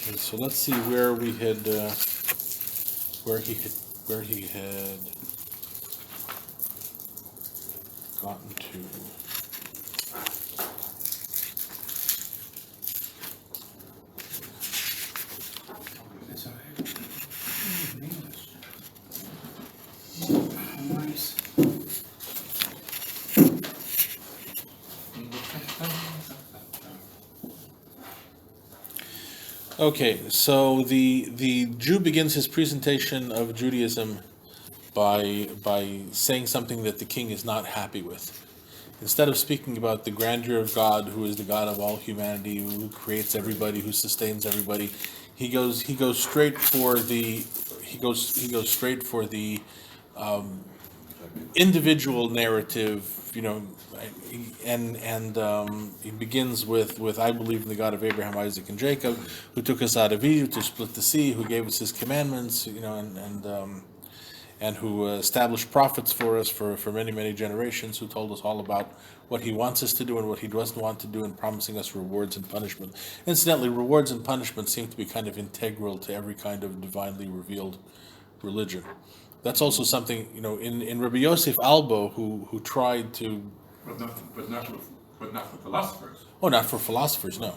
Okay, so let's see where we had, where he had gotten to. Okay, so the Jew begins his presentation of Judaism by saying something that the king is not happy with. Instead of speaking about the grandeur of God, who is the God of all humanity, who creates everybody, who sustains everybody, he goes straight for the individual narrative, and he begins with I believe in the God of Abraham, Isaac, and Jacob, who took us out of Egypt, to split the sea, who gave us His commandments, and who established prophets for us for many, many generations, who told us all about what He wants us to do and what He doesn't want to do, and promising us rewards and punishment. Incidentally, rewards and punishment seem to be kind of integral to every kind of divinely revealed religion. That's also something, in Rabbi Yosef Albo, who tried to. But not for philosophers. Oh, not for philosophers, no.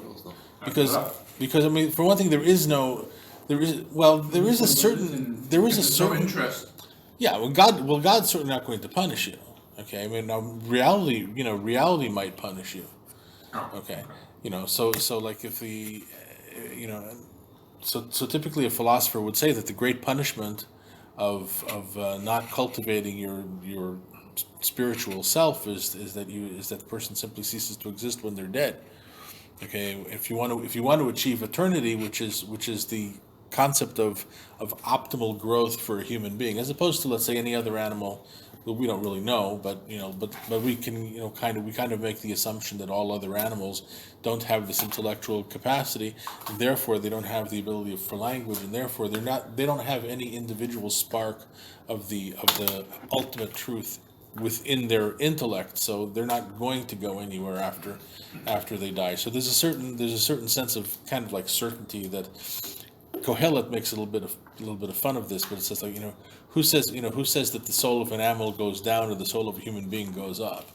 Because I mean, for one thing, there is a certain. No interest. Yeah, God's certainly not going to punish you. Okay, I mean, now reality might punish you. Okay, so like if you know, so typically a philosopher would say that the great punishment of not cultivating your spiritual self is that the person simply ceases to exist when they're dead. Okay, if you want to achieve eternity, which is the concept of optimal growth for a human being, as opposed to, let's say, any other animal. Well, we don't really know, but we can kind of make the assumption that all other animals don't have this intellectual capacity, and therefore they don't have the ability for language, and therefore they don't have any individual spark of the ultimate truth within their intellect, so they're not going to go anywhere after they die. So there's a certain sense of kind of like certainty that Kohelet makes a little bit of fun of this, but it says, like, who says that the soul of an animal goes down or the soul of a human being goes up?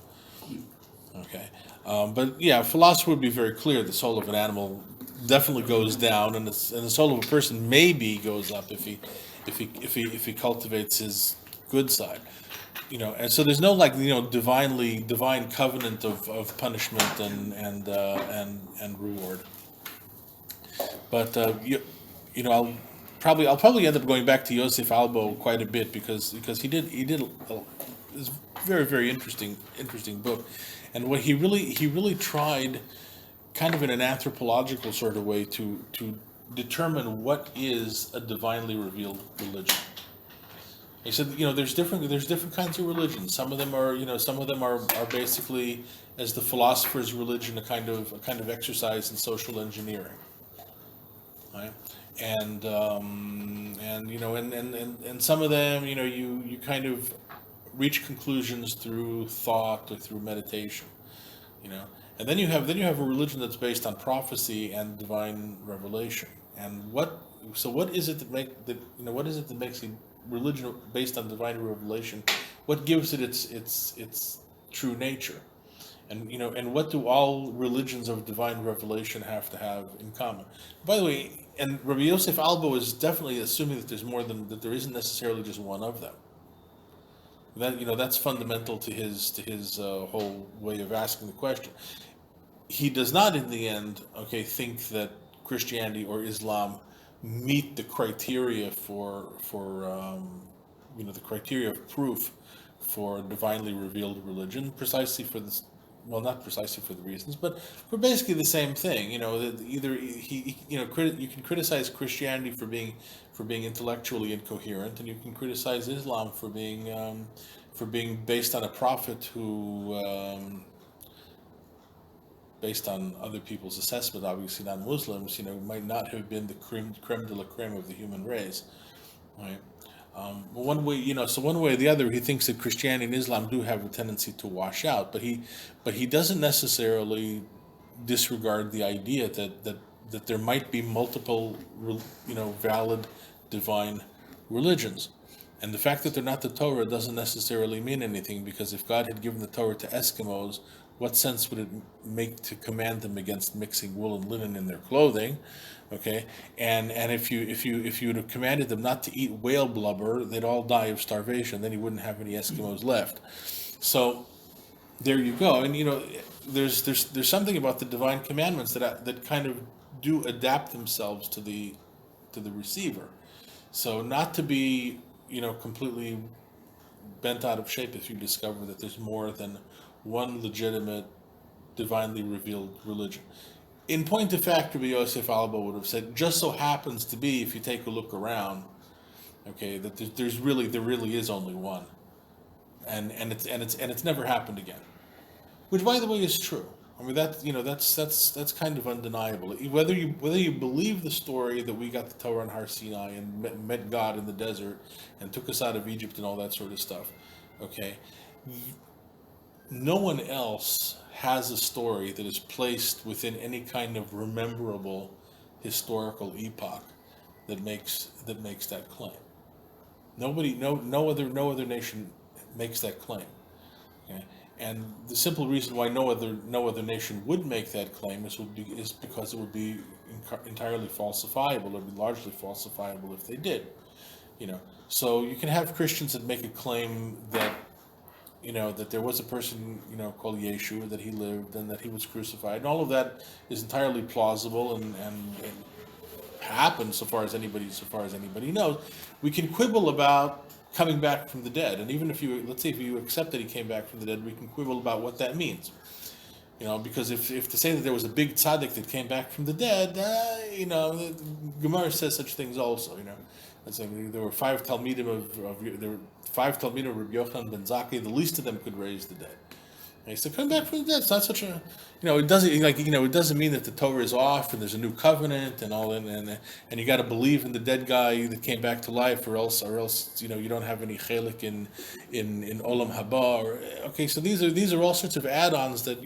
Okay, but yeah, a philosopher would be very clear: the soul of an animal definitely goes down, and the soul of a person maybe goes up if he cultivates his good side. And so there's no divine covenant of punishment and reward. But I'll probably end up going back to Yosef Albo quite a bit because he did this very, very interesting book, and what he really tried, kind of in an anthropological sort of way, to determine what is a divinely revealed religion. He said, there's different kinds of religions. Some of them are basically, as the philosopher's religion, a kind of exercise in social engineering, right? And some of them, you kind of reach conclusions through thought or through meditation, and then you have a religion that's based on prophecy and divine revelation. And what is it that makes a religion based on divine revelation? What gives it its true nature? And what do all religions of divine revelation have to have in common? By the way, and Rabbi Yosef Albo is definitely assuming that there isn't necessarily just one of them. That's fundamental to his whole way of asking the question. He does not, in the end, think that Christianity or Islam meet the criteria for the criteria of proof for divinely revealed religion, precisely for this. Well, not precisely for the reasons, but for basically the same thing. Either you can criticize Christianity for being intellectually incoherent, and you can criticize Islam for being based on a prophet who, based on other people's assessment, obviously not Muslims, might not have been the creme de la creme of the human race, right? One way, so one way or the other, he thinks that Christianity and Islam do have a tendency to wash out, but he doesn't necessarily disregard the idea that there might be multiple, valid divine religions. And the fact that they're not the Torah doesn't necessarily mean anything, because if God had given the Torah to Eskimos, what sense would it make to command them against mixing wool and linen in their clothing? Okay, and if you would have commanded them not to eat whale blubber, they'd all die of starvation. Then you wouldn't have any Eskimos left. So there you go. And there's something about the divine commandments that kind of do adapt themselves to the receiver. So not to be completely bent out of shape if you discover that there's more than one legitimate divinely revealed religion. In point of fact, Rabbi Yosef Albo would have said, just so happens to be, if you take a look around, okay, that there really is only one, and it's never happened again, which, by the way, is true. I mean, that's kind of undeniable. Whether you believe the story that we got the Torah on Har Sinai and met God in the desert and took us out of Egypt and all that sort of stuff, okay, no one else has a story that is placed within any kind of rememberable historical epoch that makes that claim. No other nation makes that claim. Okay? And the simple reason why no other nation would make that claim is because it would be entirely falsifiable, or be largely falsifiable if they did. So you can have Christians that make a claim that that there was a person, called Yeshu, that he lived and that he was crucified, and all of that is entirely plausible and happened so far as anybody knows. We can quibble about coming back from the dead, and even if you accept that he came back from the dead, we can quibble about what that means. Because if to say that there was a big tzaddik that came back from the dead, the Gemara says such things also. There were five talmidim of Rabbi Yochanan ben Zakkai. The least of them could raise the dead. Okay, so come back from the dead. It's not such a, it doesn't it doesn't mean that the Torah is off and there's a new covenant and all, and you got to believe in the dead guy that came back to life, or else you don't have any chelik in olam haba. Okay, so these are all sorts of add-ons that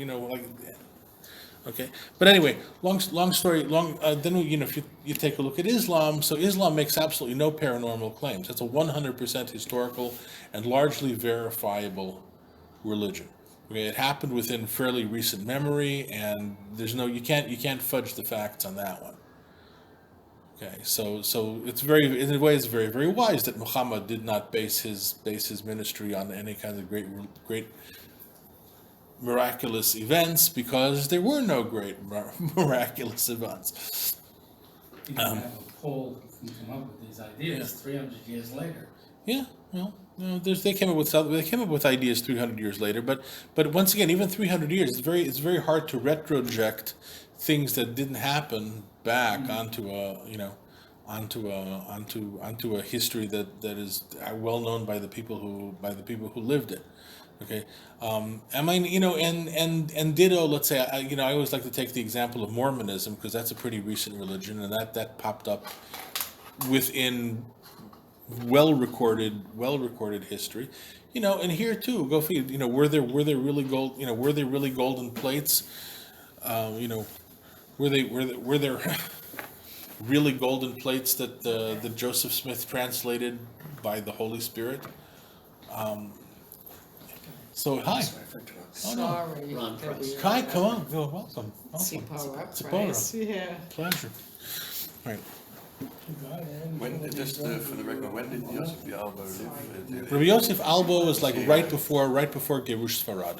Okay, but anyway, long story. Then if you take a look at Islam, so Islam makes absolutely no paranormal claims. It's a 100% historical and largely verifiable religion. Okay, it happened within fairly recent memory, and you can't fudge the facts on that one. Okay, so it's in a way it's very, very wise that Muhammad did not base his ministry on any kind of great miraculous events, because there were no great miraculous events. You can have a poll and come up with these ideas 300 years later. Yeah, well, they came up with ideas 300 years later, but once again, even 300 years, it's very hard to retroject things that didn't happen back onto a history that is well known by the people who lived it. Okay, and ditto. Let's say I always like to take the example of Mormonism, because that's a pretty recent religion, and that popped up within well recorded history. And here too, go figure. Were there really golden plates? Were there really golden plates that Joseph Smith translated by the Holy Spirit? So hi. Sorry. Hi, come on. Welcome. Tzipora. Yeah. Pleasure. All right. When did Yosef Albo live? Rabbi Yosef Albo was like right before Gerush Sfarad.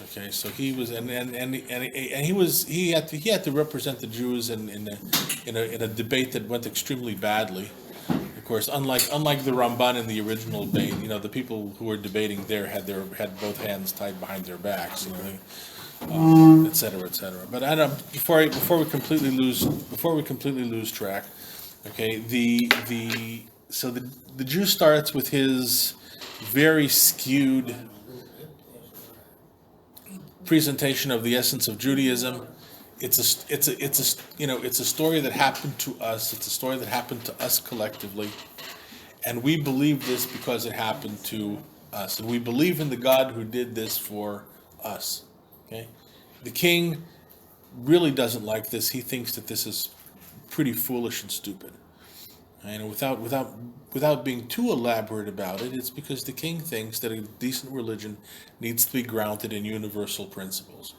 Okay, so he was, and he had to represent the Jews in a debate that went extremely badly. Of course, unlike the Ramban in the original debate, the people who were debating there had both hands tied behind their backs, et cetera, et cetera. But I don't. Before we completely lose track, okay. The Jew starts with his very skewed presentation of the essence of Judaism. It's a story that happened to us. It's a story that happened to us collectively, and we believe this because it happened to us, and we believe in the God who did this for us. Okay, the king really doesn't like this. He thinks that this is pretty foolish and stupid. And without being too elaborate about it, it's because the king thinks that a decent religion needs to be grounded in universal principles,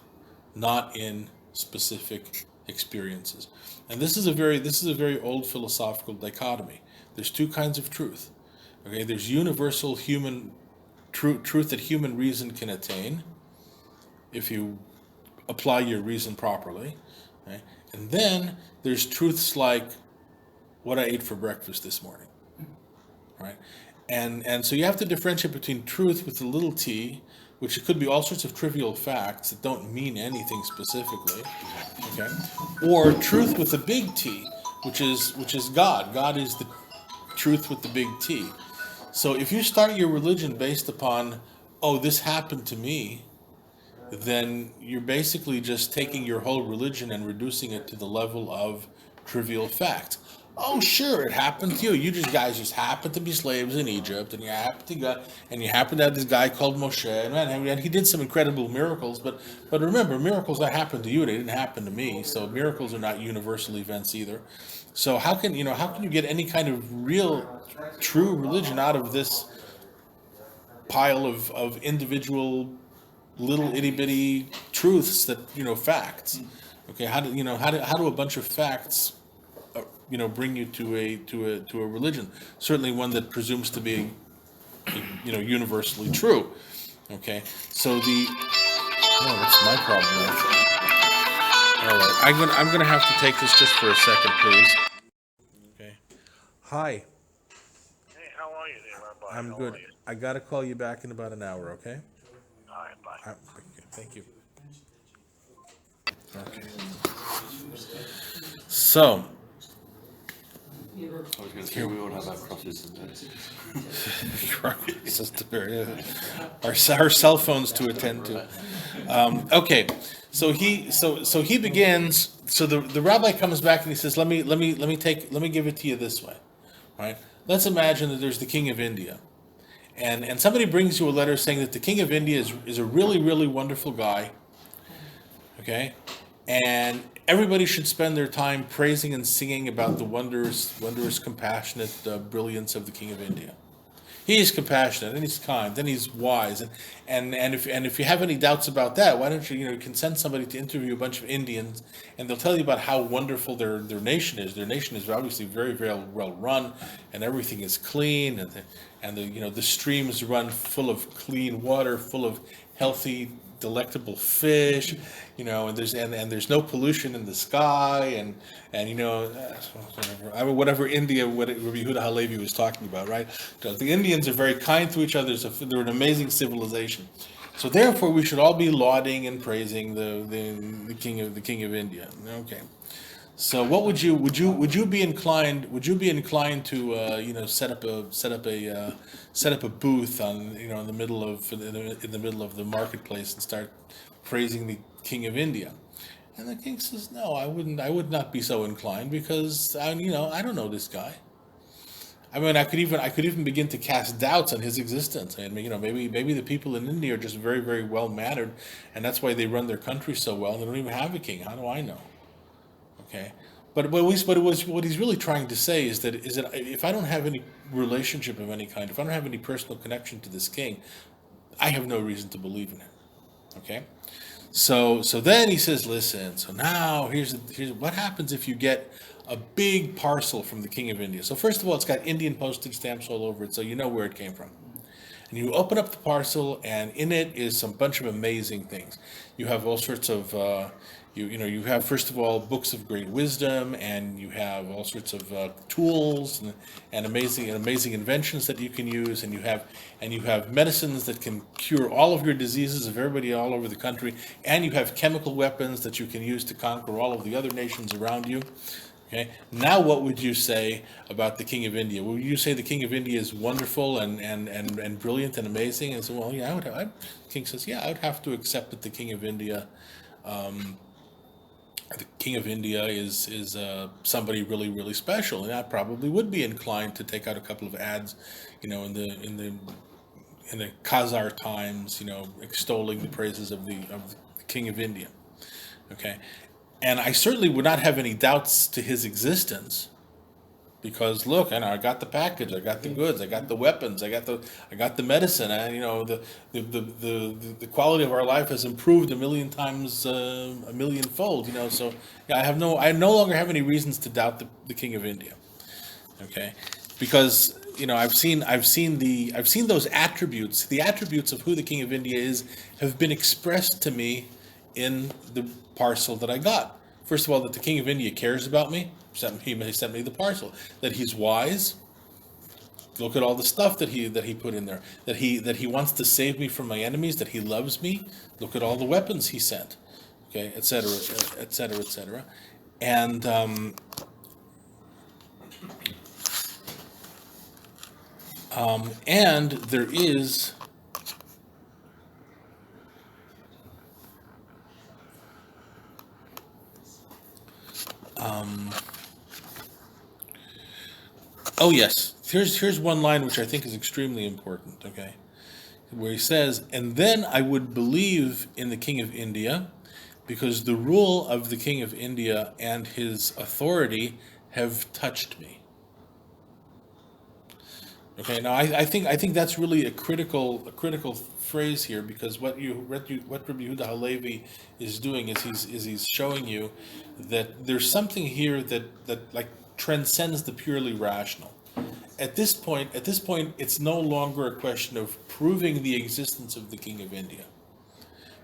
not in specific experiences. And this is a very old philosophical dichotomy. There's two kinds of truth. Okay, there's universal human truth that human reason can attain if you apply your reason properly. Okay? And then there's truths like what I ate for breakfast this morning. Right? And so you have to differentiate between truth with a little t, which could be all sorts of trivial facts that don't mean anything specifically, okay? Or truth with a big T, which is God. God is the truth with the big T. So if you start your religion based upon, oh, this happened to me, then you're basically just taking your whole religion and reducing it to the level of trivial fact. Oh, sure, it happened to you. You guys just happened to be slaves in Egypt, and you happen to have this guy called Moshe, and he did some incredible miracles. But remember, miracles that happened to you, they didn't happen to me. So miracles are not universal events either. So how can you get any kind of real, true religion out of this pile of individual little itty bitty truths that facts? Okay, how do a bunch of facts bring you to a religion? Certainly one that presumes to be universally true. Okay, so that's my problem. All right, I'm gonna have to take this just for a second, please. Okay. Hi. Hey, how are you there, Rabbi? I'm How good. are you? I gotta call you back in about an hour. Okay. All right, bye. Thank you. Okay. So. I was going to say we all have our crosses our cell phones to attend to. Okay, so he begins. So the rabbi comes back and he says, let me give it to you this way, right? Let's imagine that there's the king of India, and somebody brings you a letter saying that the king of India is a really, really wonderful guy. Okay, and everybody should spend their time praising and singing about the wondrous, compassionate brilliance of the King of India. He is compassionate and he's kind and he's wise, and if you have any doubts about that, why don't you can send somebody to interview a bunch of Indians, and they'll tell you about how wonderful their nation is. Their nation is obviously very, very well run, and everything is clean, and the streams run full of clean water, full of healthy, delectable fish, and there's no pollution in the sky, whatever India, what Rabbi Yehuda Halevi was talking about, right? The Indians are very kind to each other. They're an amazing civilization. So therefore, we should all be lauding and praising the king of India. Okay. So what would you be inclined to set up a booth on in the middle of the marketplace and start praising the king of India? And the king says, no, I would not be so inclined, because I don't know this guy. I mean, I could even begin to cast doubts on his existence. I mean, maybe the people in India are just very, very well mannered, and that's why they run their country so well, and they don't even have a king. How do I know? Okay, but what he's really trying to say is that if I don't have any relationship of any kind, if I don't have any personal connection to this king, I have no reason to believe in him. Okay, so then he says, listen. So now here's what happens if you get a big parcel from the king of India. So first of all, it's got Indian postage stamps all over it, so you know where it came from. And you open up the parcel, and in it is some bunch of amazing things. You have all sorts of, you have, first of all, books of great wisdom, and you have all sorts of tools and amazing inventions that you can use, and you have medicines that can cure all of your diseases of everybody all over the country, and you have chemical weapons that you can use to conquer all of the other nations around you. Okay. Now, what would you say about the King of India? Would you say the King of India is wonderful and brilliant and amazing? And so, well, yeah, the King says, yeah, I would have to accept that the King of India the King of India is somebody really, really special, and I probably would be inclined to take out a couple of ads, in the Khazar Times, extolling the praises of the King of India. Okay, and I certainly would not have any doubts to his existence, because look, I got the package, I got the goods, I got the weapons, I got the medicine, and the quality of our life has improved a million times, a millionfold. So yeah, I no longer have any reasons to doubt the King of India. Okay, because I've seen those attributes. The attributes of who the King of India is have been expressed to me in the parcel that I got. First of all, that the King of India cares about me. He sent me the parcel. That he's wise. Look at all the stuff that he put in there. That he wants to save me from my enemies. That he loves me. Look at all the weapons he sent. Okay, etc., etc., etc. And there is oh yes, here's one line which I think is extremely important, okay, where he says, "And then I would believe in the King of India, because the rule of the King of India and his authority have touched me." Okay, now I think that's really a critical phrase here, because what Rabbi Yehuda Halevi is doing is he's showing you that there's something here that like transcends the purely rational. At this point, it's no longer a question of proving the existence of the King of India,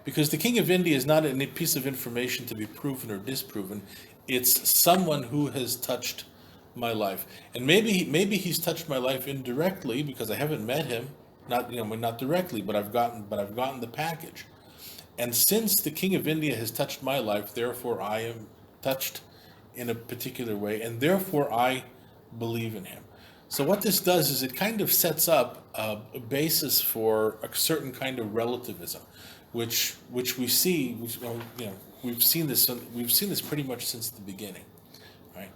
because the King of India is not a piece of information to be proven or disproven. It's someone who has touched my life, and maybe he's touched my life indirectly, because I haven't met him, not directly, but I've gotten the package. And since the King of India has touched my life, therefore I am touched in a particular way, and therefore I believe in him. So what this does is it kind of sets up a basis for a certain kind of relativism, which we see, we've seen this pretty much since the beginning, right?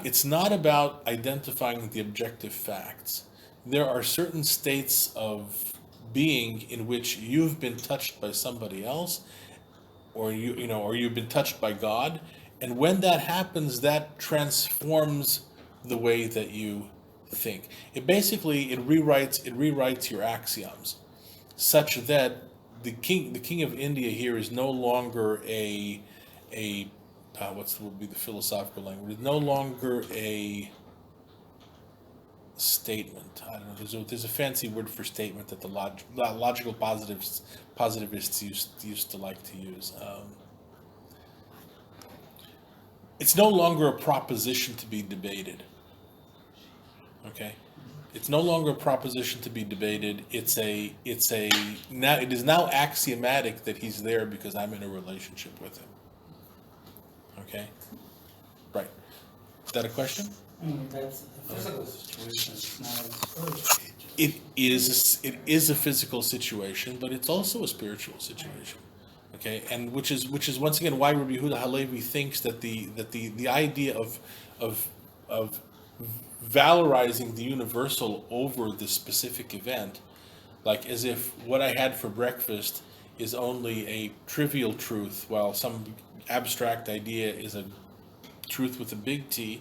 It's not about identifying the objective facts. There are certain states of being in which you've been touched by somebody else, or you've been touched by God, and when that happens, that transforms the way that you think. It rewrites your axioms, such that the king of India here is no longer a what would be the philosophical language? It's no longer a statement. I don't know. There's a fancy word for statement that the logical positivists used to like to use. It's no longer a proposition to be debated. Okay, it's no longer a proposition to be debated. It is now axiomatic that he's there because I'm in a relationship with him. Okay, right. Is that a question? That's a physical situation, it's not a spiritual. It is a physical situation, but it's also a spiritual situation. Okay, and which is once again why Rabbi Yehuda Halevi thinks that the idea of valorizing the universal over the specific event, like as if what I had for breakfast is only a trivial truth, while some abstract idea is a truth with a big T.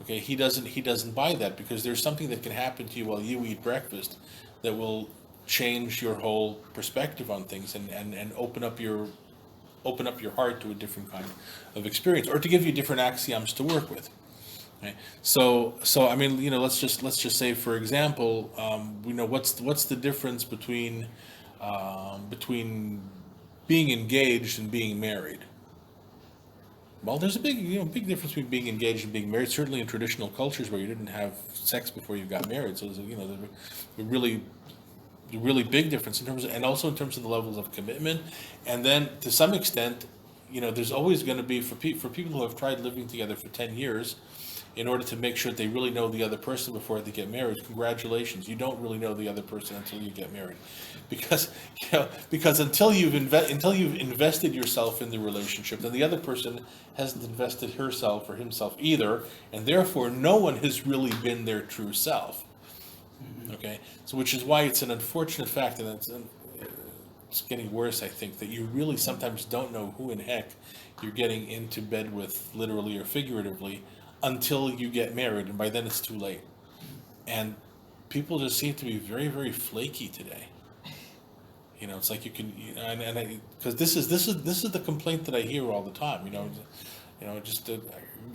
Okay, he doesn't buy that, because there's something that can happen to you while you eat breakfast that will change your whole perspective on things and open up your heart to a different kind of experience, or to give you different axioms to work with. Okay. So I mean, let's just say, for example, what's the difference between being engaged and being married? Well, there's a big difference between being engaged and being married. Certainly in traditional cultures where you didn't have sex before you got married, so there's a really big difference in terms of, and also in terms of the levels of commitment. And then to some extent, there's always going to be, for people who have tried living together for 10 years, in order to make sure that they really know the other person before they get married. Congratulations, you don't really know the other person until you get married, because because until you've invested yourself in the relationship, then the other person hasn't invested herself or himself either, and therefore no one has really been their true self. Okay, so which is why it's an unfortunate fact, and it's getting worse, I think, that you really sometimes don't know who in heck you're getting into bed with, literally or figuratively, until you get married, and by then it's too late. And people just seem to be very, very flaky today. It's like you can, because this is the complaint that I hear all the time. Just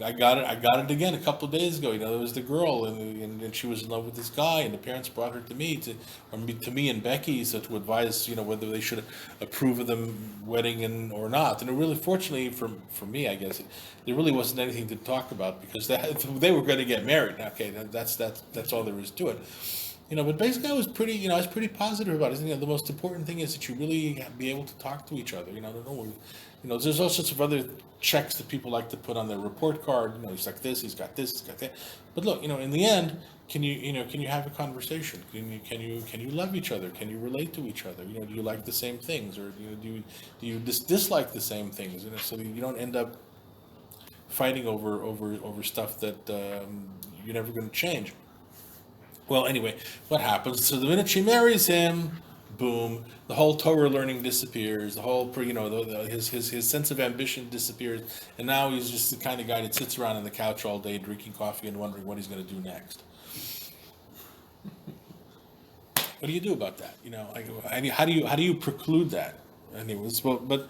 I got it again a couple of days ago. There was the girl, and she was in love with this guy, and the parents brought her to me to me and Becky, so to advise whether they should approve of them wedding or not. And it really, fortunately for me, I guess there really wasn't anything to talk about, because they were going to get married. Okay, that's all there is to it. But basically, I was pretty positive about it. The most important thing is that you really be able to talk to each other. There's all sorts of other checks that people like to put on their report card. He's like this, he's got this, he's got that. But look, in the end, can you have a conversation? Can you love each other? Can you relate to each other? Do you like the same things, or do you dislike the same things? So you don't end up fighting over stuff that you're never going to change. Well, anyway, what happens? So the minute she marries him, boom, the whole Torah learning disappears. The whole, his sense of ambition disappears, and now he's just the kind of guy that sits around on the couch all day drinking coffee and wondering what he's going to do next. What do you do about that? How do you preclude that? Anyways, but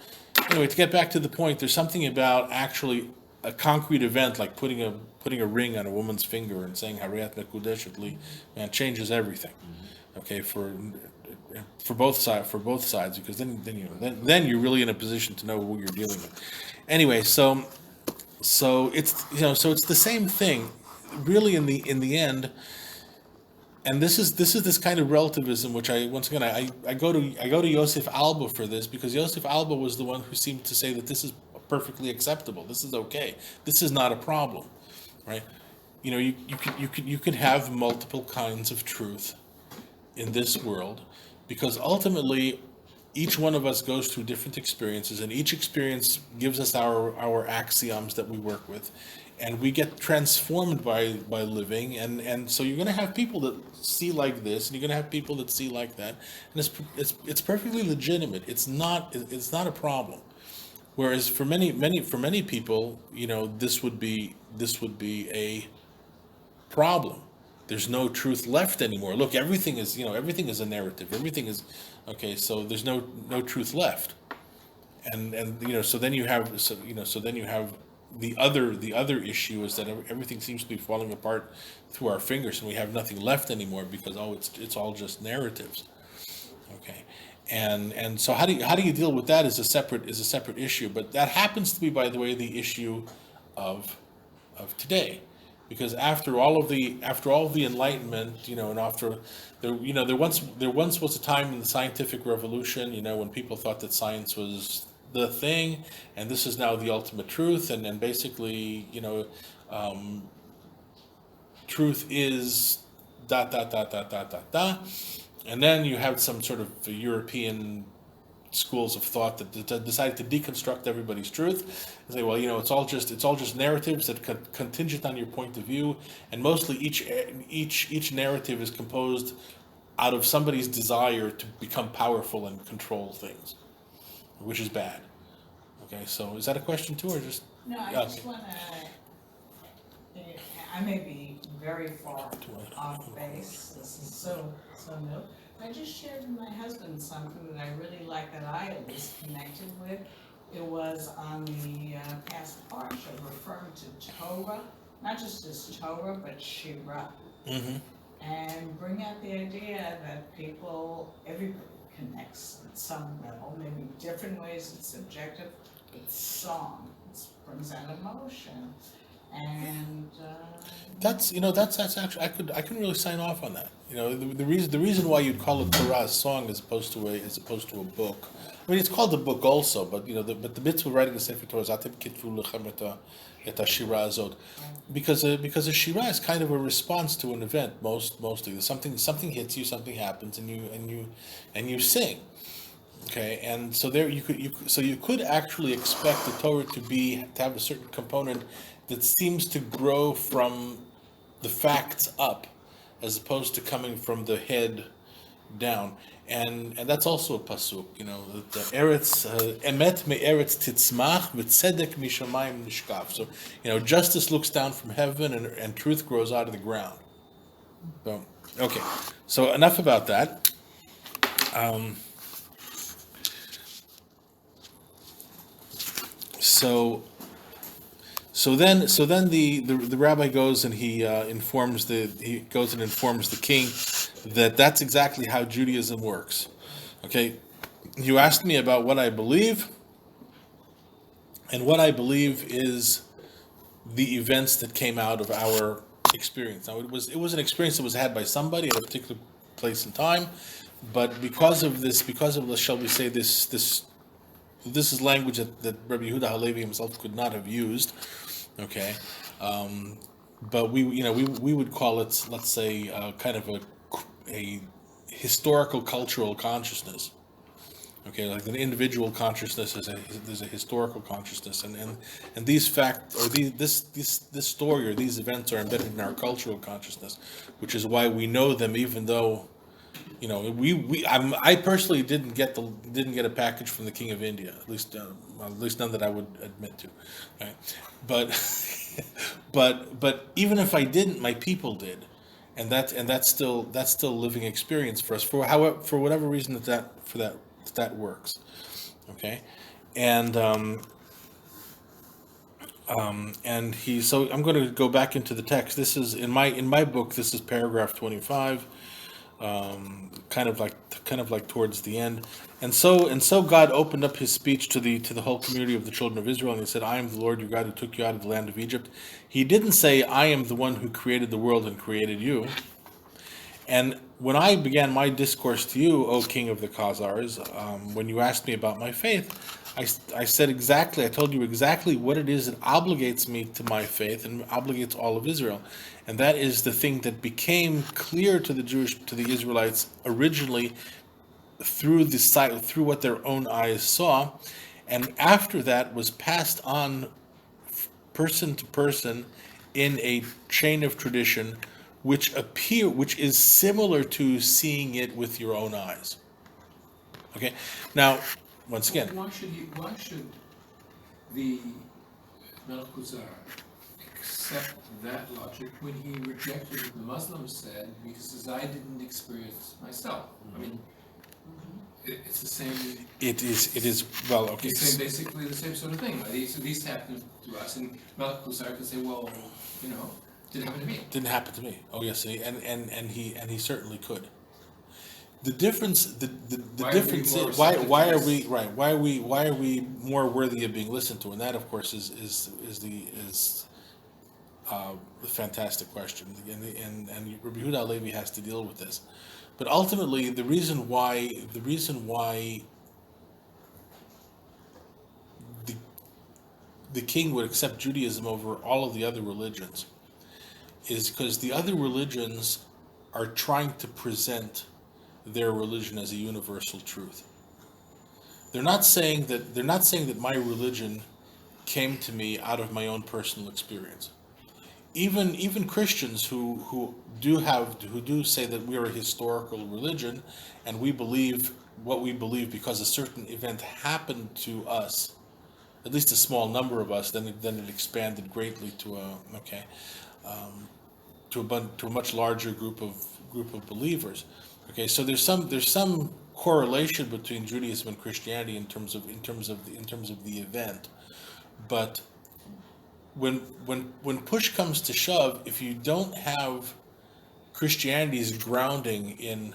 anyway, to get back to the point, there's something about actually a concrete event like putting a ring on a woman's finger and saying Hariyat Mekudeshet Li, man, changes everything. Okay, for both sides, because then you're really in a position to know who you're dealing with. Anyway, so it's it's the same thing, really, in the end. And this is this kind of relativism, which I go to Yosef Alba for this, because Yosef Alba was the one who seemed to say that this is perfectly acceptable. This is okay. This is not a problem, right? You can have multiple kinds of truth in this world, because ultimately each one of us goes through different experiences, and each experience gives us our axioms that we work with, and we get transformed by living, and so you're going to have people that see like this, and you're going to have people that see like that, and it's perfectly legitimate. It's not a problem. Whereas for many people, this would be a problem. There's no truth left anymore. Look, everything is a narrative. Everything is okay. So there's no truth left, and so then you have the other issue is that everything seems to be falling apart through our fingers, and we have nothing left anymore because it's all just narratives. Okay. And so how do you deal with that is a separate issue, but that happens to be, by the way, the issue of today, because after all of the Enlightenment, and after there once was a time in the scientific revolution, when people thought that science was the thing, and this is now the ultimate truth, and basically truth is ... And then you have some sort of European schools of thought that decided to deconstruct everybody's truth and say, well, it's all just narratives that contingent on your point of view, and mostly each narrative is composed out of somebody's desire to become powerful and control things, which is bad. Okay, so is that a question too, or just? No, I just want to, I may be very far off base, this is so new. I just shared with my husband something that I really like, that I at least connected with. It was on the past parsha, referring to Torah, not just as Torah, but Shira. Mm-hmm. And bring out the idea that everybody connects at some level, maybe different ways, it's subjective. It's song, it brings out emotion. And that's actually, I can really sign off on that. the reason why you'd call it Torah a song as opposed to a book. I mean, it's called a book also, but the mitzvah writing the Sefer Torah is atem kitvu lechem et hashira azot, because a shira is kind of a response to an event. Mostly, something hits you, something happens, and you sing. Okay, and so you could actually expect the Torah to have a certain component that seems to grow from the facts up, as opposed to coming from the head down, and that's also a pasuk. The eretz emet me'eretz titzmach v'tzedek mishamayim nishkaf. So justice looks down from heaven, and truth grows out of the ground. So okay, so enough about that. So then the rabbi goes and he informs the king that that's exactly how Judaism works. Okay, you asked me about what I believe, and what I believe is the events that came out of our experience. Now it was an experience that was had by somebody at a particular place and time, but because of this, shall we say, this is language that Rabbi Yehuda Halevi himself could not have used. Okay, but we would call it, let's say, kind of a historical cultural consciousness. Okay, like an individual consciousness there's a historical consciousness, and these facts, or this story or these events are embedded in our cultural consciousness, which is why we know them, even though I personally didn't get a package from the King of India, at least none that I would admit to, right? But even if I didn't, my people did, and that's still living experience for us, for whatever reason that works, okay, and so I'm going to go back into the text. This is in my book. This is paragraph 25. Kind of like towards the end, and so God opened up His speech to the whole community of the children of Israel, and He said, "I am the Lord your God who took you out of the land of Egypt." He didn't say, "I am the one who created the world and created you." And when I began my discourse to you, O King of the Khazars, when you asked me about my faith, I told you exactly what it is that obligates me to my faith and obligates all of Israel. And that is the thing that became clear to the Israelites originally through what their own eyes saw, and after that was passed on person to person in a chain of tradition, which is similar to seeing it with your own eyes. Okay, now once again, why should the Melech Kuzari accept that logic when he rejected what the Muslims said, because I didn't experience myself? I mean, it's the same. It is well, okay. It's basically the same sort of thing. Right? These happen to us, and Melech Kuzari could say, well, didn't happen to me. Didn't happen to me. Oh yes, and he certainly could. The difference is why are we more worthy of being listened to? And that, of course, is a fantastic question. And Rabbi Yehuda Halevi has to deal with this. But ultimately, the reason why the king would accept Judaism over all of the other religions is because the other religions are trying to present their religion as a universal truth. They're not saying that my religion came to me out of my own personal experience. Even Christians who do say that we are a historical religion and we believe what we believe because a certain event happened to us, at least a small number of us, then it expanded greatly to a much larger group of believers. Okay, so there's some correlation between Judaism and Christianity in terms of the event, but when push comes to shove, if you don't have Christianity's grounding in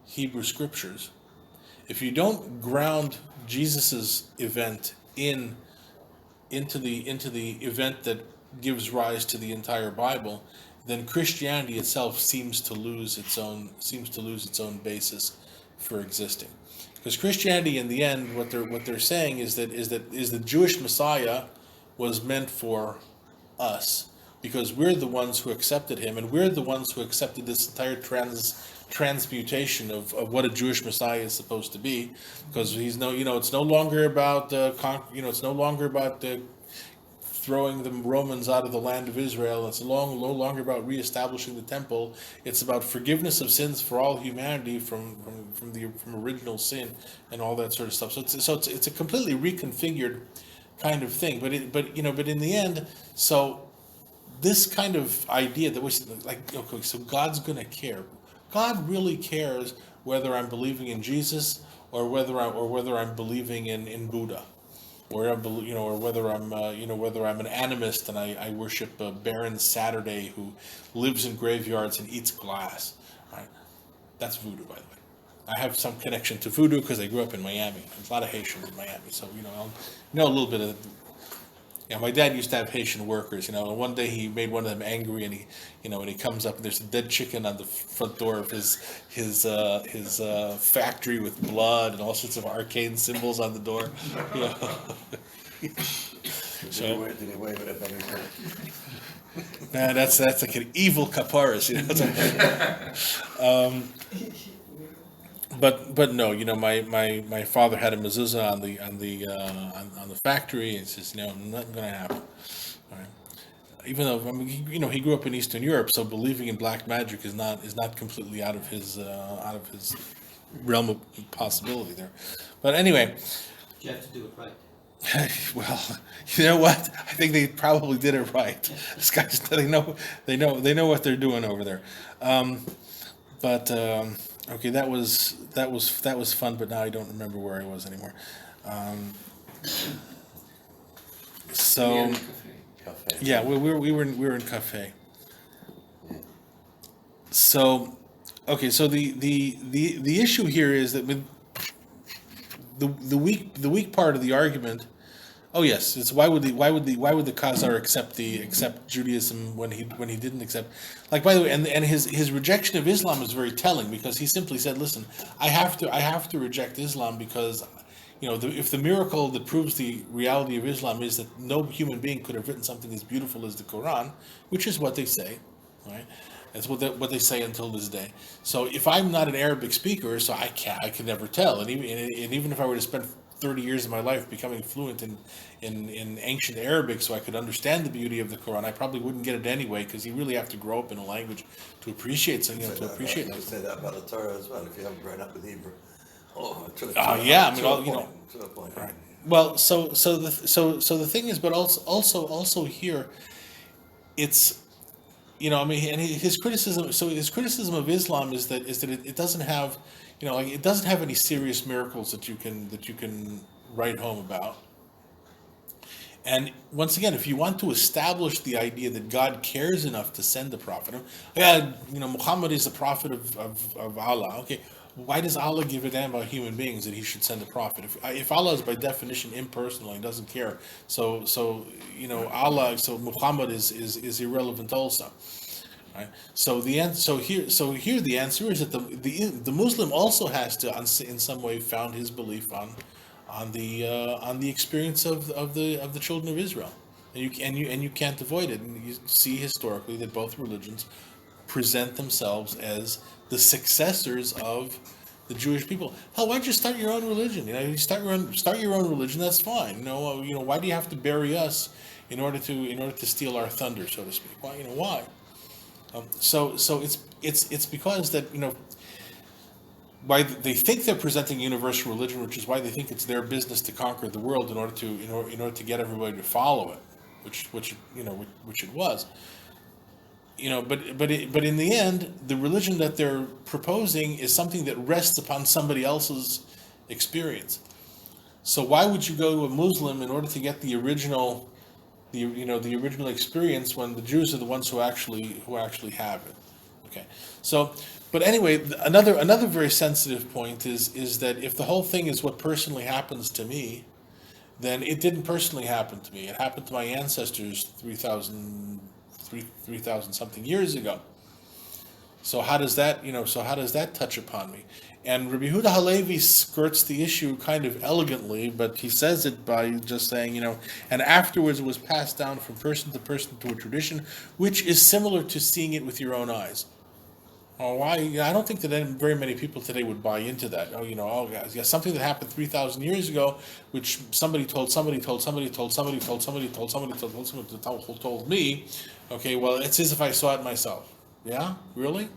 Hebrew scriptures, if you don't ground Jesus's event into the event that gives rise to the entire Bible, then Christianity itself seems to lose its own basis for existing. Because Christianity, in the end, what they're saying is that the Jewish Messiah was meant for us, because we're the ones who accepted him, and we're the ones who accepted this entire transmutation of what a Jewish Messiah is supposed to be. Because it's no longer about it's no longer about throwing the Romans out of the land of Israel. It's no longer about reestablishing the temple. It's about forgiveness of sins for all humanity from original sin and all that sort of stuff. So it's a completely reconfigured kind of thing. But in the end, so this kind of idea that was like, okay, so God's going to care. God really cares whether I'm believing in Jesus or whether I'm believing in Buddha. Or whether I'm an animist and I worship Baron Saturday who lives in graveyards and eats glass, right? That's voodoo, by the way. I have some connection to voodoo because I grew up in Miami. There's a lot of Haitians in Miami, so I'll know a little bit of. My dad used to have Haitian workers, and one day he made one of them angry, and he comes up and there's a dead chicken on the front door of his factory with blood and all sorts of arcane symbols on the door. So Did he wave it at any time? that's like an evil kaparis, But no, my father had a mezuzah on the factory, and he says, nothing going to happen. All right. Even though he grew up in Eastern Europe, so believing in black magic is not completely out of his realm of possibility there. But anyway, You have to do it right. well, you know what? I think they probably did it right. These guys, they know what they're doing over there. Okay, that was fun, but now I don't remember where I was anymore. So Cafe. yeah, we were in cafe. So okay, so the issue here is that with the weak part of the argument. Oh yes, it's why would the Khazar accept Judaism when he didn't accept, like, by the way, and his rejection of Islam is very telling, because he simply said, listen, I have to reject Islam because if the miracle that proves the reality of Islam is that no human being could have written something as beautiful as the Quran, which is what they say, right? That's what they say until this day. So if I'm not an Arabic speaker, so I can never tell, and even if I were to spend 30 years of my life becoming fluent in ancient Arabic so I could understand the beauty of the Quran, I probably wouldn't get it anyway, because you really have to grow up in a language to appreciate something, to appreciate You it. say that about the Torah as well, if you haven't grown up with Hebrew. Yeah, I mean, To a point. Right. Well, so the thing is, but also here, it's and his criticism. So his criticism of Islam is that it doesn't have, it doesn't have any serious miracles that you can write home about. And once again, if you want to establish the idea that God cares enough to send a prophet, Muhammad is the prophet of Allah. Okay, why does Allah give a damn about human beings that he should send a prophet? If Allah is by definition impersonal, he doesn't care. So Muhammad is irrelevant also. Right. So here the answer is that the Muslim also has to, in some way, found his belief on the experience of the children of Israel, and you can't avoid it. And you see historically that both religions present themselves as the successors of the Jewish people. Hell, why don't you start your own religion? You start your own religion. That's fine. Why do you have to bury us in order to steal our thunder, so to speak? Why? Why? So it's because that why they think they're presenting universal religion, which is why they think it's their business to conquer the world in order to get everybody to follow it, which it was. But in the end, the religion that they're proposing is something that rests upon somebody else's experience. So why would you go to a Muslim in order to get the original experience when the Jews are the ones who actually have it? Okay. So, but anyway, another very sensitive point is that if the whole thing is what personally happens to me, then it didn't personally happen to me. It happened to my ancestors 3,000 3,000 something years ago. So how does that, touch upon me? And Rabbi Yehuda Halevi skirts the issue kind of elegantly, but he says it by just saying, and afterwards it was passed down from person to a tradition, which is similar to seeing it with your own eyes. Oh, why? I don't think that very many people today would buy into that. Guys, something that happened 3,000 years ago, which somebody told me. Okay, well, it's as if I saw it myself. Yeah, really?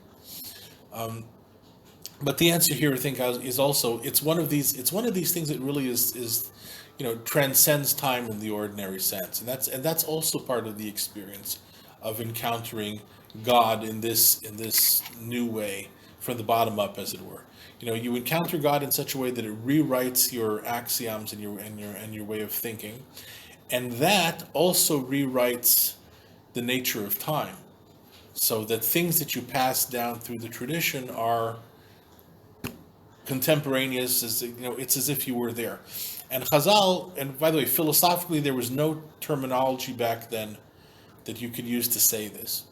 But the answer here, I think, is also it's one of these things that really is transcends time in the ordinary sense, and that's also part of the experience of encountering God in this new way, from the bottom up, as it were. You encounter God in such a way that it rewrites your axioms and your way of thinking, and that also rewrites the nature of time, so that things that you pass down through the tradition are contemporaneous. It's as if you were there. And Chazal, and by the way, philosophically, there was no terminology back then that you could use to say this.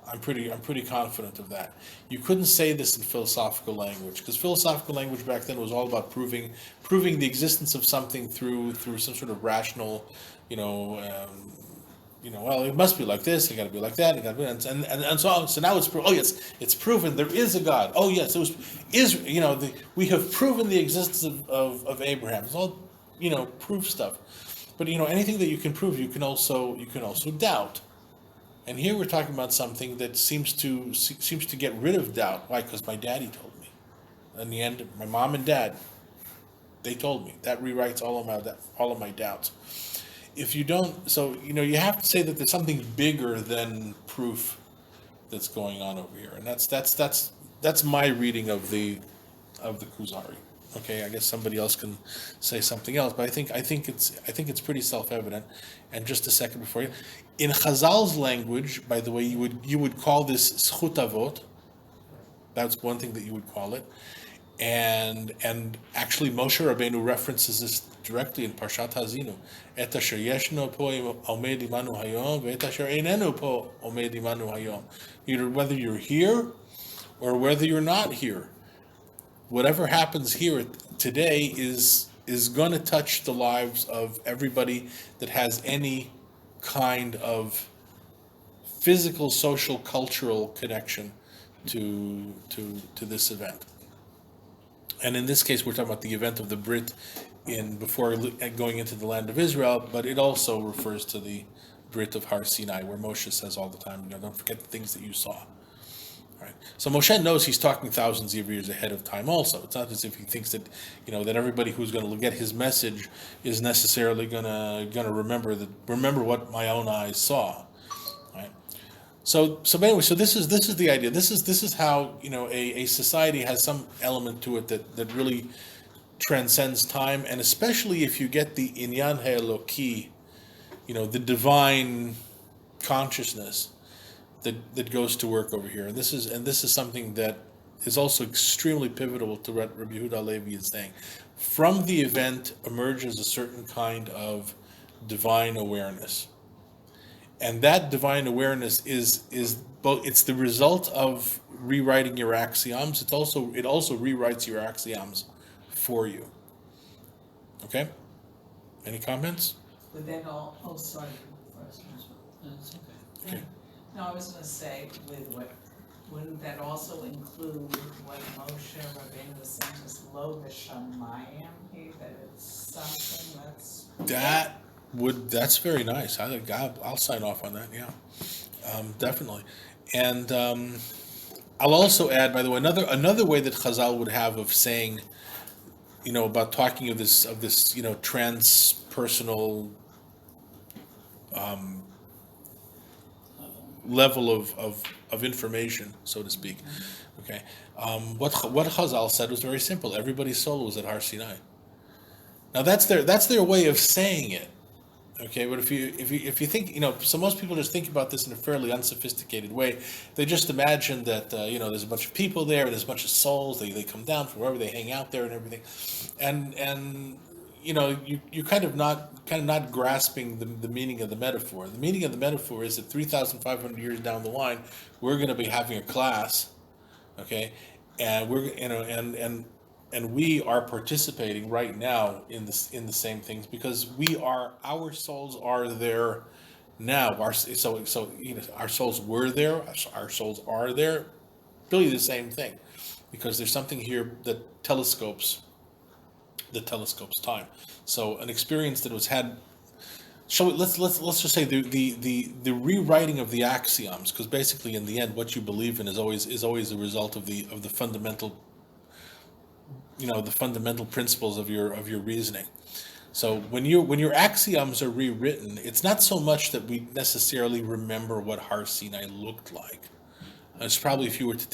I'm pretty confident of that. You couldn't say this in philosophical language, because philosophical language back then was all about proving the existence of something through some sort of rational, well, it must be like this, it got to be like that, it got to be, and so on. So now it's it's proven there is a God. Oh yes, we have proven the existence of Abraham. It's all proof stuff. But anything that you can prove, you can also doubt. And here we're talking about something that seems to get rid of doubt. Why? Because my daddy told me. In the end, my mom and dad, they told me. That rewrites all of my doubts. If you don't, you have to say that there's something bigger than proof that's going on over here, and that's my reading of the Kuzari. Okay, I guess somebody else can say something else, but I think it's pretty self-evident. And just a second before you, in Chazal's language, by the way, you would call this zchut avot. That's one thing that you would call it, and actually Moshe Rabbeinu references this directly in Parshat Hazinu. Et asher yeshno po omed imanu hayom, ve'et asher einenu po omed imanu hayom. Either whether you're here or whether you're not here, whatever happens here today is going to touch the lives of everybody that has any kind of physical, social, cultural connection to this event. And in this case, we're talking about the event of the Brit before going into the land of Israel, but it also refers to the Brit of Har Sinai, where Moshe says all the time, don't forget the things that you saw. Right. So Moshe knows he's talking thousands of years ahead of time also. It's not as if he thinks that, that everybody who's going to get his message is necessarily going to remember what my own eyes saw. Right. So anyway, so this is the idea. This is how, a society has some element to it that really transcends time, and especially if you get the inyan ha'eloki, the divine consciousness that goes to work over here. And this is something that is also extremely pivotal to what Rabbi Yehuda Halevi is saying. From the event emerges a certain kind of divine awareness. And that divine awareness is both, it's the result of rewriting your axioms. It also rewrites your axioms for you. Okay? Any comments? But then sorry, first. That's okay. Okay. No, I was gonna say, wouldn't that also include what Moshe Rabbeinu was saying, was lo v'shamayim, that it's something that's very nice. I'll sign off on that. Yeah, definitely. And I'll also add, by the way, another way that Chazal would have of saying, about talking of this transpersonal level of information, so to speak. Okay, what Chazal said was very simple. Everybody's soul was at Har Sinai. Now that's their way of saying it. Okay, but if you think, so most people just think about this in a fairly unsophisticated way. They just imagine that there's a bunch of people there, and there's a bunch of souls. They come down from wherever they hang out there and everything, and you're kind of not grasping the meaning of the metaphor. The meaning of the metaphor is that 3,500 years down the line, we're going to be having a class, okay, and we're and we are participating right now in the same things because our souls are there now. Our souls were there. Our souls are there. Really the same thing, because there's something here that telescopes time. So an experience that was had. So let's just say the rewriting of the axioms, because basically in the end what you believe in is always a result of the fundamental, the fundamental principles of your reasoning. So when your axioms are rewritten, it's not so much that we necessarily remember what Har Sinai looked like. It's probably if you were to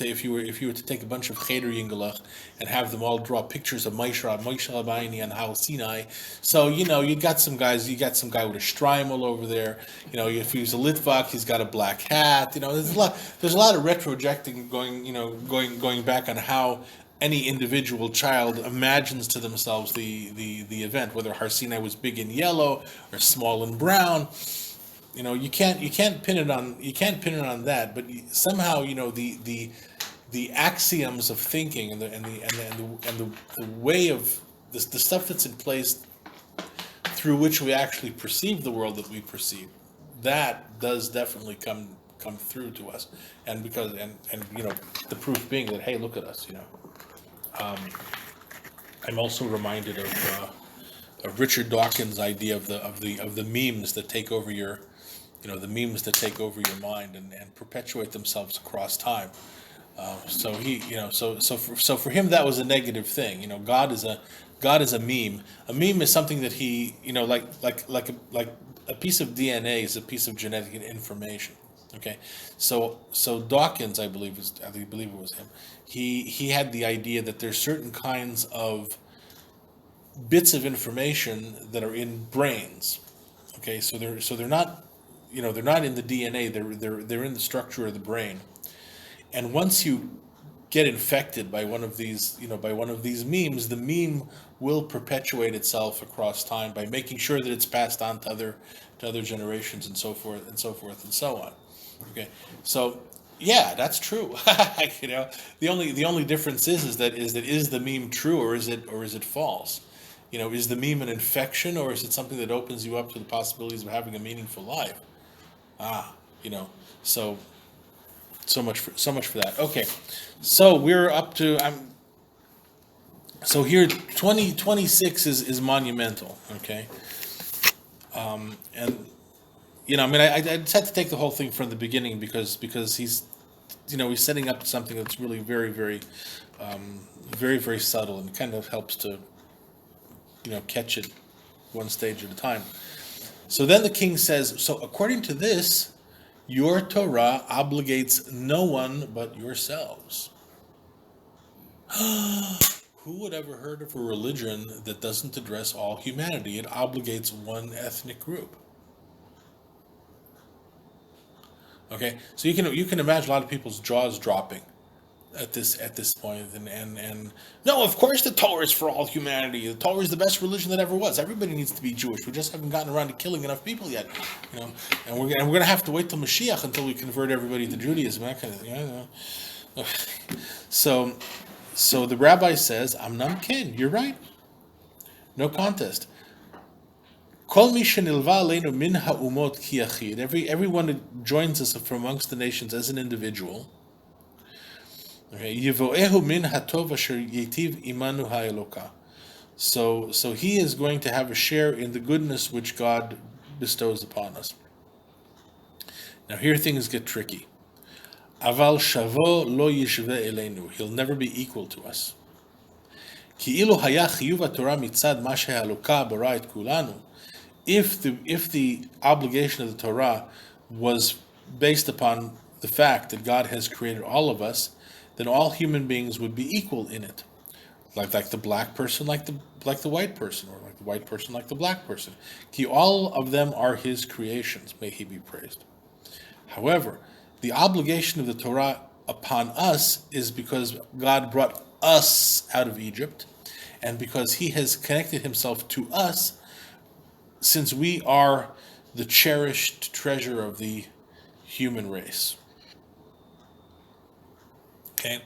take a bunch of Cheder Yingelach and have them all draw pictures of Moshe Rabbeinu and Har Sinai. So you got some guy with a shtreimel over there. If he's a Litvak, he's got a black hat. There's a lot of retrojecting going back on how any individual child imagines to themselves the event, whether Har Sinai was big and yellow or small and brown. You can't pin it on that, but somehow the axioms of thinking and the way of the stuff that's in place through which we actually perceive the world that we perceive, that does definitely come through to us, and because the proof being that, hey, look at us. I'm also reminded of Richard Dawkins' idea of the memes that take over your mind and perpetuate themselves across time. So for him that was a negative thing. God is a meme. A meme is something that he, like a piece of DNA is a piece of genetic information. Okay, so Dawkins, I believe it was him. He had the idea that there's certain kinds of bits of information that are in brains. Okay, so they're not. They're not in the DNA. They're in the structure of the brain. And once you get infected by one of these memes, the meme will perpetuate itself across time by making sure that it's passed on to other generations and so forth and so on. Okay, so yeah, that's true. The only difference is the meme true or is it false? Is the meme an infection or is it something that opens you up to the possibilities of having a meaningful life? So much for that. Okay, so we're up to so here 2026 is monumental. Okay, and I just had to take the whole thing from the beginning because he's setting up something that's really very very very very subtle and kind of helps to catch it one stage at a time. So then the king says, so according to this, your Torah obligates no one but yourselves. Who would ever heard of a religion that doesn't address all humanity? It obligates one ethnic group. Okay, so you can imagine a lot of people's jaws dropping at this point, and no, of course the Torah is for all humanity. The Torah is the best religion that ever was. Everybody needs to be Jewish. We just haven't gotten around to killing enough people yet, and we're gonna have to wait till Mashiach until we convert everybody to Judaism. That kind of thing. So the rabbi says, "Amnam ken, you're right. No contest. Kol mi shenilva aleinu min ha'umot ki yachid. Everyone that joins us from amongst the nations as an individual." Okay, Yivoehu min hatov asher yetiv imanu ha'eloka. So he is going to have a share in the goodness which God bestows upon us. Now here things get tricky. Aval shavo lo yishve eleinu. He'll never be equal to us. Ki ilu haya chiyuv haTorah mitzad ma she'haloka bara et kulanu. If the obligation of the Torah was based upon the fact that God has created all of us, then all human beings would be equal in it, like the black person, like the white person, or like the white person, like the black person. Ki all of them are His creations. May He be praised. However, the obligation of the Torah upon us is because God brought us out of Egypt, and because he has connected himself to us, since we are the cherished treasure of the human race. Okay?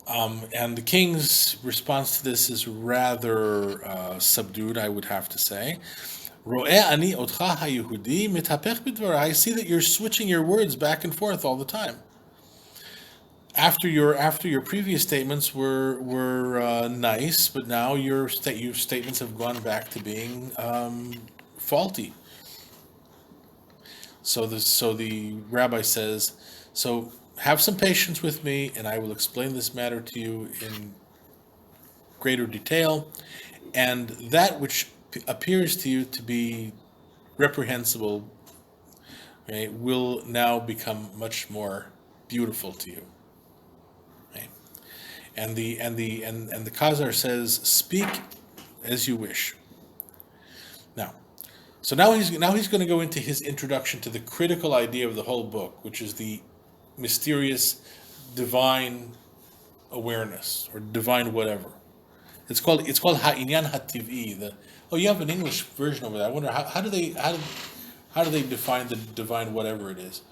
And the king's response to this is rather subdued, I would have to say. I see that you're switching your words back and forth all the time. After your previous statements were nice, but now your statements have gone back to being faulty. So the rabbi says, so have some patience with me, and I will explain this matter to you in greater detail, and that which appears to you to be reprehensible, okay, will now become much more beautiful to you. Okay? And the Kuzari says, speak as you wish. Now he's going to go into his introduction to the critical idea of the whole book, which is the mysterious divine awareness or divine whatever. It's called ha'inyan ha'tiv'i. You have an English version over there. I wonder how do they define the divine whatever it is?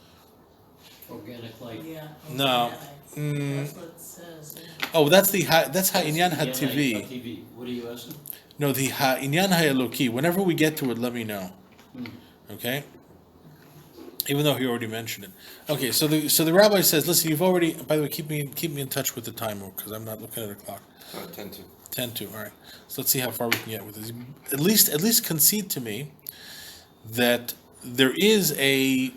Organic life. Yeah. No. That's what it says. Oh, that's ha'inyan ha'tiv'i. TV. What are you asking? No, the ha'inyan ha'eloki. Whenever we get to it, let me know. Okay. Even though he already mentioned it. Okay, so the rabbi says, listen, you've already. By the way, keep me in touch with the time because I'm not looking at a clock. 10 to. 10-2. All right. So let's see how far we can get with this. At least concede to me that there is a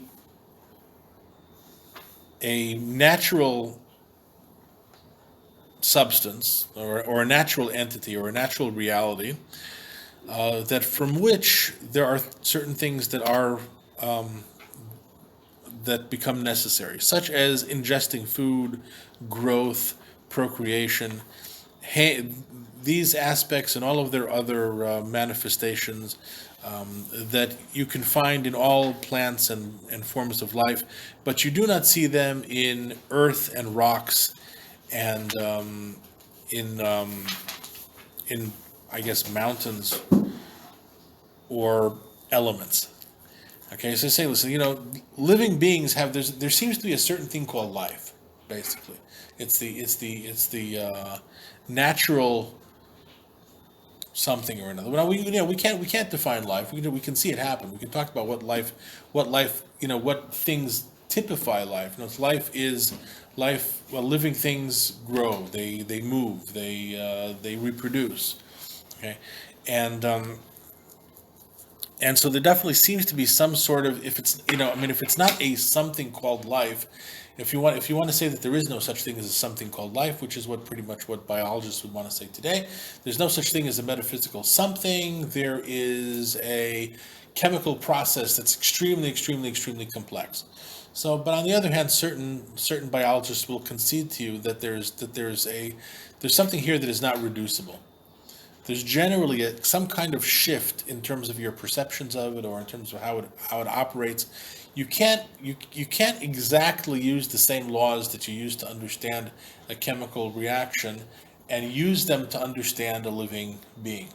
natural substance or a natural entity or a natural reality that from which there are certain things that are that become necessary, such as ingesting food, growth, procreation. These aspects and all of their other manifestations that you can find in all plants and forms of life, but you do not see them in earth and rocks and in I guess mountains or elements. Okay, so say, listen, living beings have there seems to be a certain thing called life. Basically, it's the natural something or another. Now we can't define life. We can see it happen. We can talk about what life, what things typify life. Life is life. Well, living things grow. They move. They reproduce. Okay, and so there definitely seems to be some sort of, if it's not a something called life, if you want to say that there is no such thing as a something called life, which is pretty much what biologists would want to say today, there's no such thing as a metaphysical something. There is a chemical process that's extremely, extremely, extremely complex. So, but on the other hand, certain biologists will concede to you that there's something here that is not reducible. There's generally some kind of shift in terms of your perceptions of it, or in terms of how it operates. You can't exactly use the same laws that you use to understand a chemical reaction and use them to understand a living being.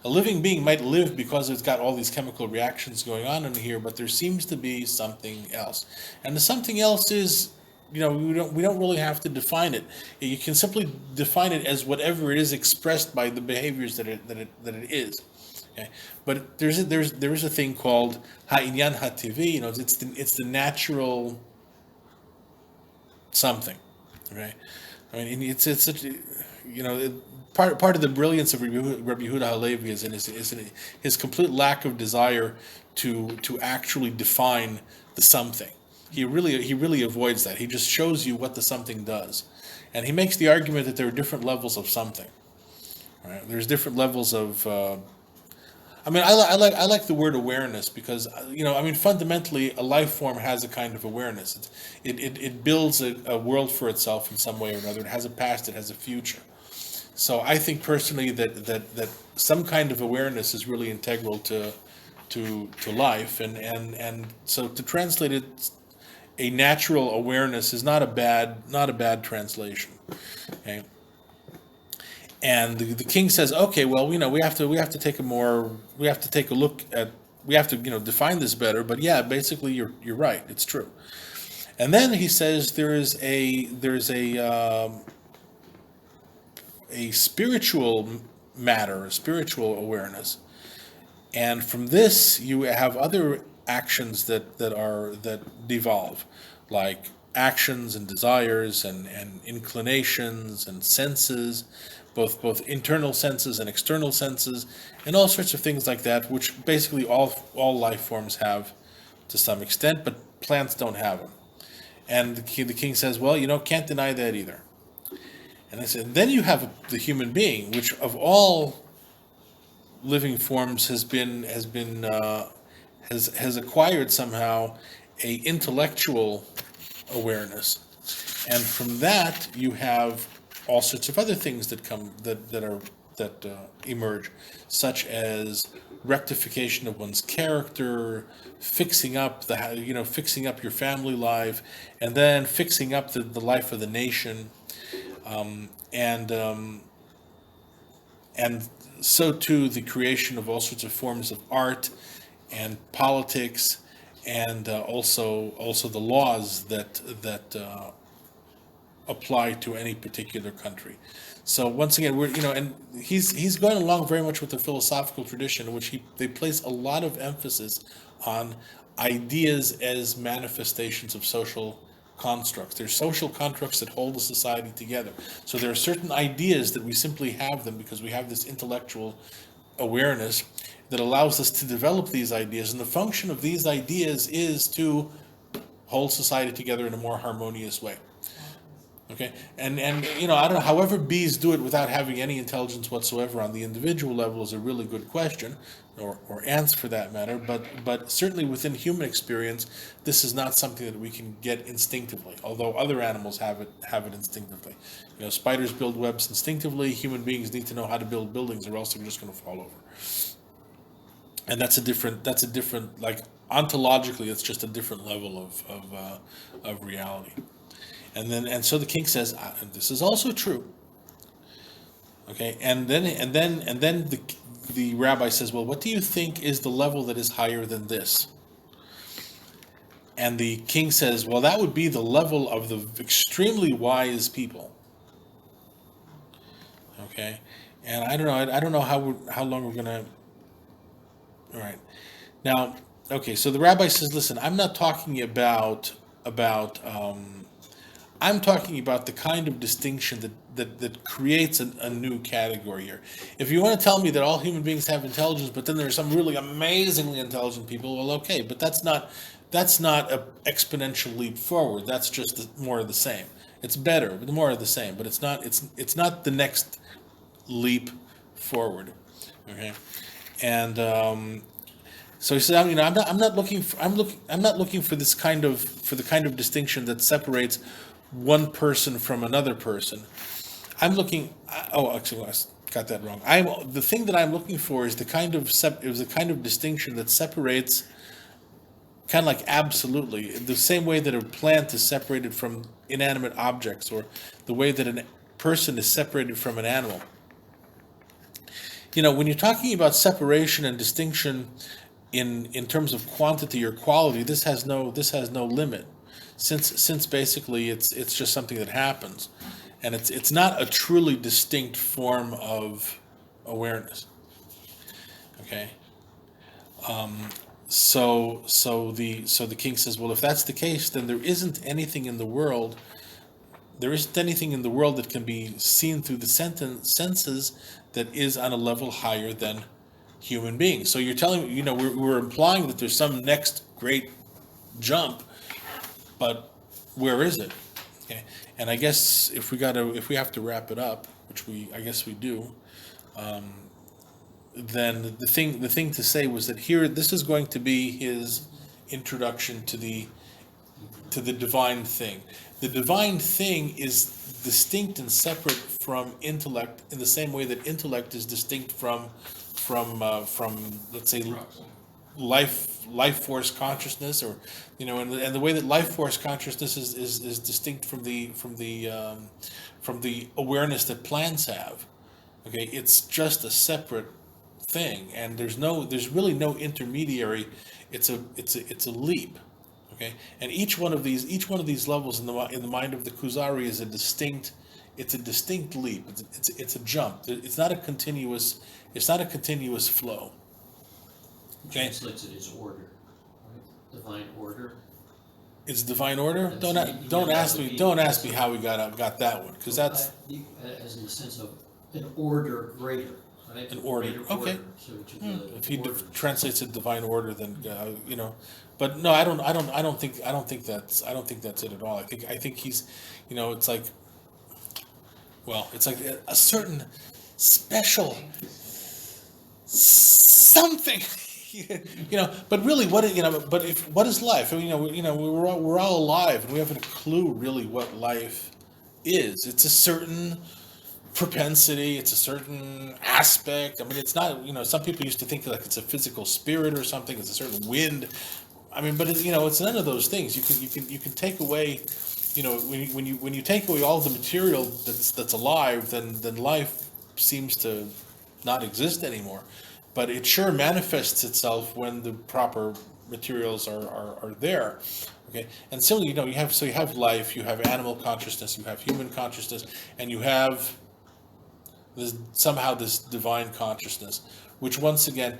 A living being might live because it's got all these chemical reactions going on in here, but there seems to be something else, and the something else is, we don't really have to define it. You can simply define it as whatever it is expressed by the behaviors that it is. Okay, but there is a thing called ha'inyan ha'tiv'i. It's the natural something. Okay, I mean it's such, part of the brilliance of Rabbi Yehuda Halevi is in his complete lack of desire to actually define the something. He really avoids that. He just shows you what the something does, and he makes the argument that there are different levels of something. Right? There's different levels of. I like the word awareness because fundamentally a life form has a kind of awareness. It builds a world for itself in some way or another. It has a past. It has a future. So I think personally that some kind of awareness is really integral to life, and so to translate it. A natural awareness is not a bad translation. Okay? And the king says, okay, well, we have to take a look at, we have to define this better. But yeah, basically you're right. It's true. And then he says there's a spiritual matter, a spiritual awareness, and from this you have other actions that devolve, like actions and desires and inclinations and senses, both internal senses and external senses, and all sorts of things like that, which basically all life forms have to some extent, but plants don't have them. And the king says, well, can't deny that either. And I said, then you have the human being, which of all living forms has acquired somehow a intellectual awareness, and from that you have all sorts of other things that emerge, such as rectification of one's character, fixing up your family life, and then fixing up the life of the nation. And so too the creation of all sorts of forms of art and politics, and also the laws that apply to any particular country. So once again, and he's going along very much with the philosophical tradition, in which they place a lot of emphasis on ideas as manifestations of social constructs. There's social constructs that hold a society together. So there are certain ideas that we simply have them because we have this intellectual awareness that allows us to develop these ideas. And the function of these ideas is to hold society together in a more harmonious way. Okay, and I don't know, however bees do it without having any intelligence whatsoever on the individual level is a really good question, or ants for that matter, but certainly within human experience, this is not something that we can get instinctively, although other animals have it instinctively. Spiders build webs instinctively. Human beings need to know how to build buildings, or else they're just going to fall over. And that's a different, like, ontologically, it's just a different level of reality. And so the king says, this is also true. Okay, and then the rabbi says, well, what do you think is the level that is higher than this? And the king says, well, that would be the level of the extremely wise people. Okay, and I don't know how long we're gonna. All right, now, okay, so the rabbi says, listen, I'm not talking about. I'm talking about the kind of distinction that creates a new category here. If you want to tell me that all human beings have intelligence, but then there are some really amazingly intelligent people, well, okay, but that's not an exponential leap forward. That's just more of the same. It's better, but more of the same. But it's not the next leap forward. Okay, and so he said, I'm not looking for this kind of distinction that separates one person from another person. I'm looking. Oh, actually, I got that wrong. The thing that I'm looking for is the kind of distinction that separates, kind of like absolutely, the same way that a plant is separated from inanimate objects, or the way that a person is separated from an animal. When you're talking about separation and distinction in terms of quantity or quality, this has no limit. Since basically it's just something that happens, and it's not a truly distinct form of awareness. Okay. So the king says, well, if that's the case, then there isn't anything in the world that can be seen through the senses that is on a level higher than human beings. So you're telling me, we're implying that there's some next great jump. But where is it? Okay, and I guess if we have to wrap it up, which I guess we do, then the thing to say was that here, this is going to be his introduction to the divine thing. The divine thing is distinct and separate from intellect, in the same way that intellect is distinct from let's say life force consciousness, or and the way that life force consciousness is distinct from the awareness that plants have. Okay, it's just a separate thing, and there's really no intermediary. It's a leap. Okay, and each one of these levels in the mind of the Kuzari is a distinct leap. It's a jump. It's not a continuous flow. Okay, Translates it as order, right? Divine order. it's divine order. That's- Don't yeah, ask that would me. be- Don't ask me how we got that one, because that's As in the sense of an order greater, right? An order, Greater okay. order, so which is the if he order. translates it divine order, then But no, I don't think that's it at all. I think he's, it's like, well, it's like a certain special something. But really, what is life? I mean, we're all alive, and we haven't a clue really what life is. It's a certain propensity. It's a certain aspect. I mean, it's not. Some people used to think like it's a physical spirit or something. It's a certain wind. I mean, but it's none of those things. You can take away. When you take away all the material that's alive, then life seems to not exist anymore. But it sure manifests itself when the proper materials are there. Okay, and so you have life, you have animal consciousness, you have human consciousness, and you have this divine consciousness, which once again,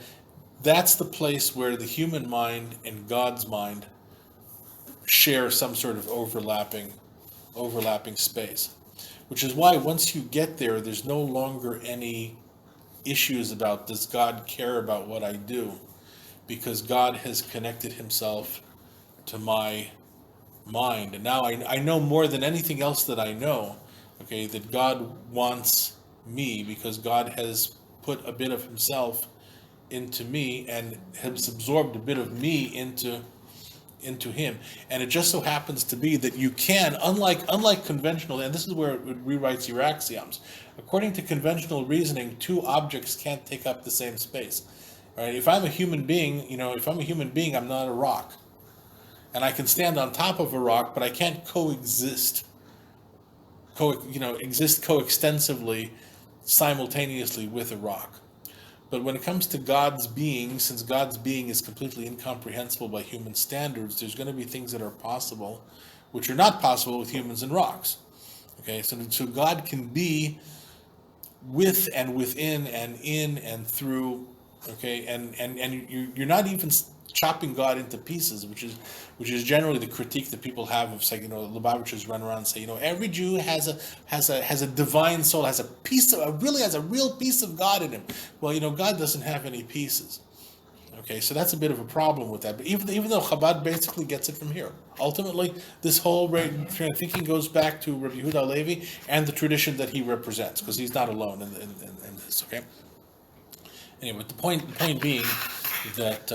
that's the place where the human mind and God's mind share some sort of overlapping space. Which is why once you get there, there's no longer any issues about, does God care about what I do? Because God has connected himself to my mind. And now I know more than anything else that I know, okay, that God wants me, because God has put a bit of himself into me and has absorbed a bit of me into him. And it just so happens to be that you can, unlike conventional, and this is where it rewrites your axioms. According to conventional reasoning, two objects can't take up the same space. Right? If I'm a human being, I'm not a rock. And I can stand on top of a rock, but I can't exist coextensively simultaneously with a rock. But when it comes to God's being, since God's being is completely incomprehensible by human standards, there's going to be things that are possible, which are not possible with humans and rocks. Okay, so God can be with and within and in and through. Okay, and you're not even chopping God into pieces, which is generally the critique that people have of, like, Lubavitchers run around and say, every Jew has a divine soul, has a real piece of God in him. Well, God doesn't have any pieces. Okay, so that's a bit of a problem with that. But even though Chabad basically gets it from here, ultimately this whole thinking goes back to Rabbi Yehuda Halevi and the tradition that he represents, because he's not alone in this. Okay. Anyway, the point being that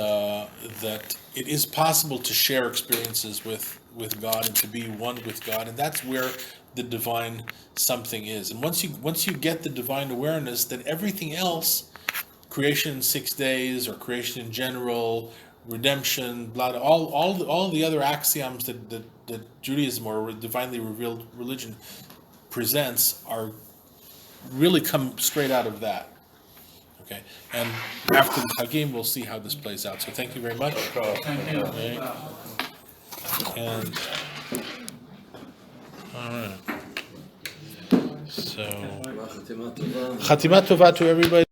it is possible to share experiences with God and to be one with God, and that's where the divine something is. And once you get the divine awareness, then everything else, creation in 6 days or creation in general, redemption, blah, all the other axioms that Judaism or divinely revealed religion presents are really come straight out of that. Okay, and after the Hagim, we'll see how this plays out. So thank you very much. Thank you. Okay. And all right. So, Chatima Tova to everybody.